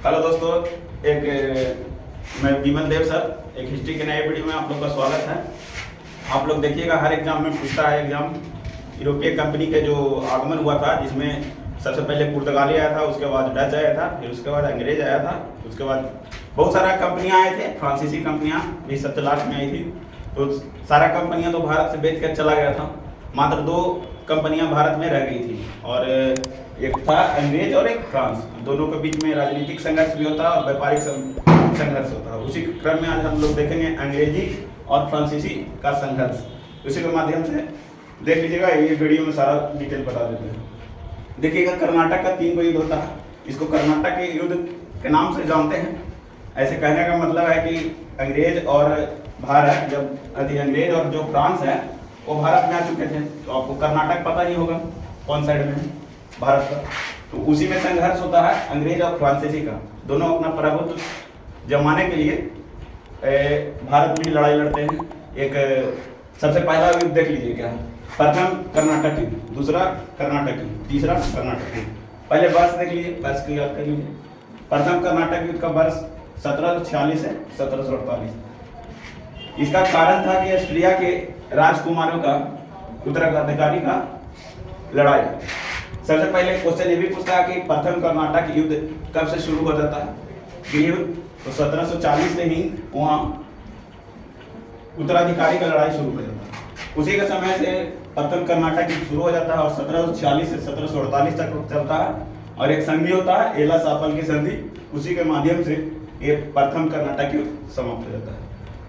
Hello दोस्तों, मैं विमल देव sir, एक हिस्ट्री के नए वीडियो में आप लोग का स्वागत है। आप लोग देखिएगा, हर एग्जाम में पूछता है एग्जाम यूरोपीय कंपनी के जो आगमन हुआ था, जिसमें सबसे पहले पुर्तगाली आया था, उसके बाद डच आया था, फिर उसके बाद अंग्रेज आया था, उसके बाद बहुत सारा कंपनियां आए थे, फ्रांसीसी कंपनियां भी सबसे लास्ट में आई थी। तो सारा कंपनियां तो भारत से बेच कर चला गया था, मात्र 2 कंपनियां भारत में रह गई थी, और एक था अंग्रेज और एक फ्रांस। दोनों के बीच में राजनीतिक संघर्ष भी होता है और व्यापारिक संघर्ष होता है। उसी क्रम में आज हम लोग देखेंगे अंग्रेजी और फ्रांसीसी का संघर्ष। उसी के माध्यम से देख लीजिएगा, ये वीडियो में सारा डिटेल बता देते हैं। देखिएगा, कर्नाटक का 3 युद्ध होता है। इसको कर्नाटक के युद्ध के नाम से जानते हैं। ऐसे कहने का मतलब है कि अंग्रेज और भारत, जब अंग्रेज और जो फ्रांस है वो भारत में आ चुके थे, तो आपको कर्नाटक पता ही होगा कौन साइड में है भारत का। तो उसी में संघर्ष होता है अंग्रेज और फ्रांसीसी का। दोनों अपना प्रभुत्व जमाने के लिए भारत में ही लड़ाई लड़ते हैं। एक सबसे पहला युद्ध देख लीजिए क्या है। प्रथम कर्नाटक युद्ध, दूसरा कर्नाटक युद्ध, तीसरा कर्नाटक युद्ध। पहले वर्ष देख लीजिए, वर्ष की याद कर लीजिए। प्रथम कर्नाटक युद्ध का वर्ष 1746 से 1748। इसका कारण था कि ऑस्ट्रिया के राजकुमारों का उत्तराधिकारी का लड़ाई। सबसे पहले क्वेश्चन ये भी पूछता है कि प्रथम कर्नाटक युद्ध कब से शुरू हो जाता है। ये युद्ध तो 1740 से ही वहाँ उत्तराधिकारी का लड़ाई शुरू हो जाता है। उसी के समय से प्रथम कर्नाटक युद्ध शुरू हो जाता है और 1746 से 1748 तक चलता है। और एक संधि होता है, एला-सापल की संधि, उसी के माध्यम से ये प्रथम कर्नाटक युद्ध समाप्त हो जाता है।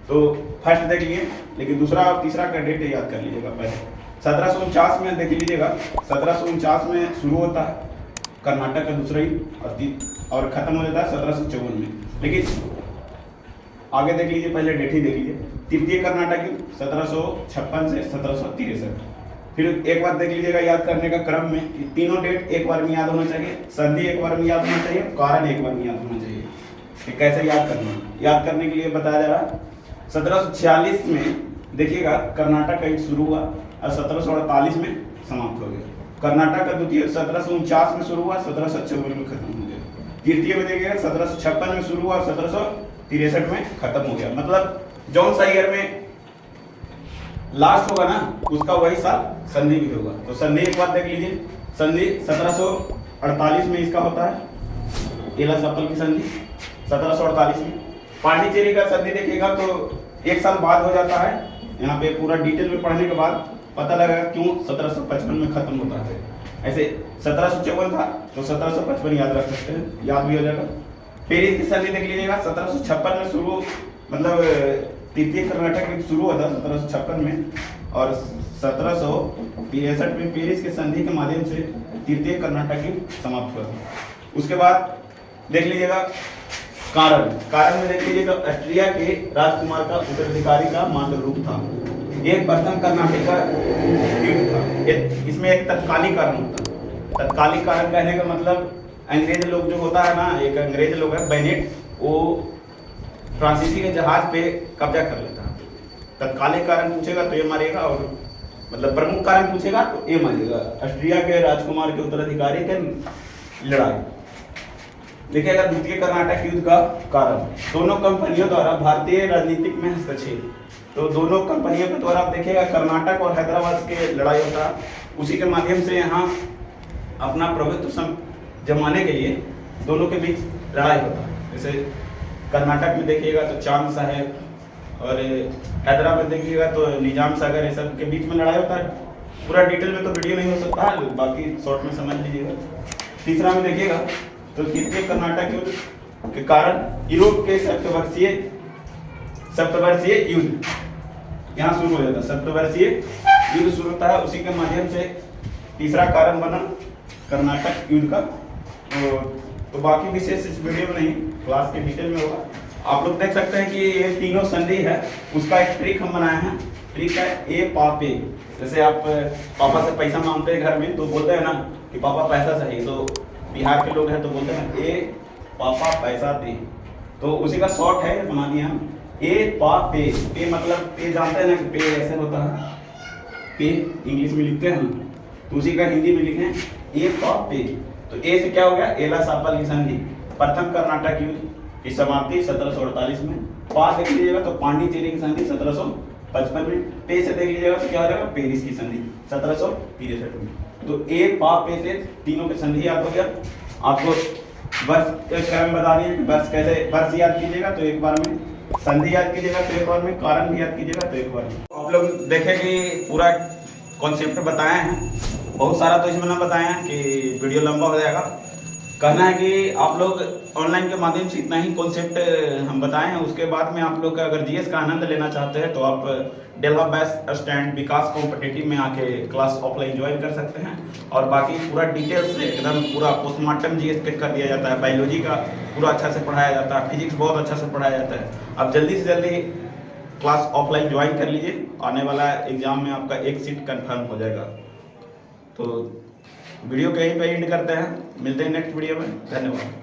तो फर्स्ट देख लिए, लेकिन दूसरा और तीसरा का डेट याद कर लीजिएगा। पहले 1749 में देख लीजिएगा, 1749 में शुरू होता है कर्नाटक का दूसरा युद्ध और खत्म हो जाता है 1754 में। लेकिन आगे देख लीजिए, पहले डेट ही देख लीजिए। तृतीय कर्नाटक युद्ध 1756 से 1763। फिर एक बार देख लीजिएगा, याद करने का क्रम में कि तीनों डेट एक बार में याद होना चाहिए, संधि एक बार में याद होना चाहिए, कारण एक बार में याद होना चाहिए। कि कैसे याद करना, याद करने के लिए बताया जा रहा है। 1746 में देखिएगा कर्नाटक का युद्ध शुरू हुआ और 1748 में समाप्त हो गया। कर्नाटक का द्वितीय 1749 में शुरू हुआ, 1756 में खत्म हो गया। तृतीय में देखिएगा 1756 में शुरू हुआ और 1763 में खत्म हो गया। मतलब जौन सा ईयर में लास्ट होगा ना, उसका वही साल संधि भी होगा। तो संधि एक बार देख लीजिए। संधि 1748 में इसका होता है, एला-सापल की संधि 1748 में। पांडिचेरी का संधि देखिएगा तो एक साल बाद हो जाता है। यहाँ पे पूरा डिटेल में पढ़ने के बाद पता लगेगा क्यों 1755 में खत्म होता है। ऐसे 1754 था तो 1755 याद रख सकते हैं, याद भी हो जाएगा। पेरिस की संधि देख लीजिएगा, 1756 में शुरू, मतलब तृतीय कर्नाटक युद्ध शुरू हुआ था 1756 में, और 1763 में पेरिस की संधि के माध्यम से तृतीय कर्नाटक युद्ध समाप्त हुआ था। उसके बाद देख लीजिएगा कारण में देख लीजिए, तो ऑस्ट्रिया के राजकुमार का उत्तराधिकारी का मात्र रूप था। ये प्रथम कर्नाटक का युद्ध था। इसमें एक तत्कालिक कारण होता है। तत्कालिक कारण कहने का मतलब अंग्रेज लोग जो होता है ना, एक अंग्रेज लोग है बेनेट, वो फ्रांसीसी के जहाज पे कब्जा कर लेता है। तत्कालिक कारण पूछेगा तो ये मारेगा, और मतलब प्रमुख कारण पूछेगा तो ये मारेगा। ऑस्ट्रिया के राजकुमार के उत्तराधिकारी के लड़ाई। देखिएगा, द्वितीय कर्नाटक युद्ध का कारण दोनों कंपनियों द्वारा भारतीय राजनीतिक में हस्तक्षेप। तो दोनों कंपनियों के द्वारा आप देखिएगा कर्नाटक और हैदराबाद के लड़ाई होता है। उसी के माध्यम से यहाँ अपना प्रभुत्व जमाने के लिए दोनों के बीच लड़ाई होता है। जैसे कर्नाटक में देखिएगा तो चांद साहेब, और हैदराबाद में देखिएगा तो निजाम सागर, ये सब के बीच में लड़ाई होता है। पूरा डिटेल में तो वीडियो नहीं हो सकता, बाकी शॉर्ट में समझ लीजिएगा। तीसरा में देखिएगा तो तृतीय कर्नाटक युद्ध के कारण यूरोप के सप्तवर्षीय युद्ध यहाँ शुरू हो जाता है। सप्तवर्षीय युद्ध शुरू होता है, उसी के माध्यम से तीसरा कारण बना कर्नाटक युद्ध का। तो बाकी विशेष इस वीडियो में नहीं, क्लास के डिटेल में होगा। आप लोग देख सकते हैं कि ये तीनों संधि है, उसका एक ट्रिक हम बनाए हैं। ट्रिक है ए पापे। जैसे आप पापा से पैसा मांगते हैं घर में, तो बोलते हैं ना कि पापा पैसा चाहिए, तो बिहार के लोग हैं तो बोलते हैं ए पापा पैसा दे। तो उसी का शॉर्ट है, बना दिया हम ए पा पे। पे मतलब पे जानते हैं ना कि पे ऐसे होता है, पे इंग्लिश में लिखते हैं, तो उसी का हिंदी में लिखें ए पा पे। तो ए से क्या हो गया, एला-सापल की संधि। प्रथम कर्नाटक युद्ध की समाप्ति 1748 में। पा देख लीजिएगा तो पांडिचेरी की संधि 1755 में। पे से देख लीजिएगा तो क्या हो जाएगा, पेरिस की संधि 1763 में। तो ए पा पे से तीनों की संधि याद हो गया। आपको वर्ष एक क्रम बता दिए कि वर्ष कैसे वर्ष याद कीजिएगा तो एक बार में, संधि याद कीजिएगा तो एक बार में, कारण भी याद कीजिएगा तो एक बार में। आप लोग देखें कि पूरा कॉन्सेप्ट बताए हैं, बहुत सारा तो इसमें ना बताए हैं कि वीडियो लंबा हो जाएगा। कहना है कि आप लोग ऑनलाइन के माध्यम से इतना ही कॉन्सेप्ट हम बताए हैं। उसके बाद में आप लोग अगर जीएस का आनंद लेना चाहते हैं तो आप डेल्हा बेस्ट स्टैंड विकास कॉम्पिटिटिव में आके क्लास ऑफलाइन ज्वाइन कर सकते हैं। और बाकी पूरा डिटेल्स से एकदम पूरा पोस्टमार्टम जीएस कर दिया जाता है, बायोलॉजी का पूरा अच्छा से पढ़ाया जाता है, फिजिक्स बहुत अच्छा से पढ़ाया जाता है। आप जल्दी से जल्दी क्लास ऑफलाइन ज्वाइन कर लीजिए, आने वाला एग्जाम में आपका एक सीट कंफर्म हो जाएगा। तो वीडियो कहीं पे एंड करते हैं, मिलते हैं नेक्स्ट वीडियो में। धन्यवाद।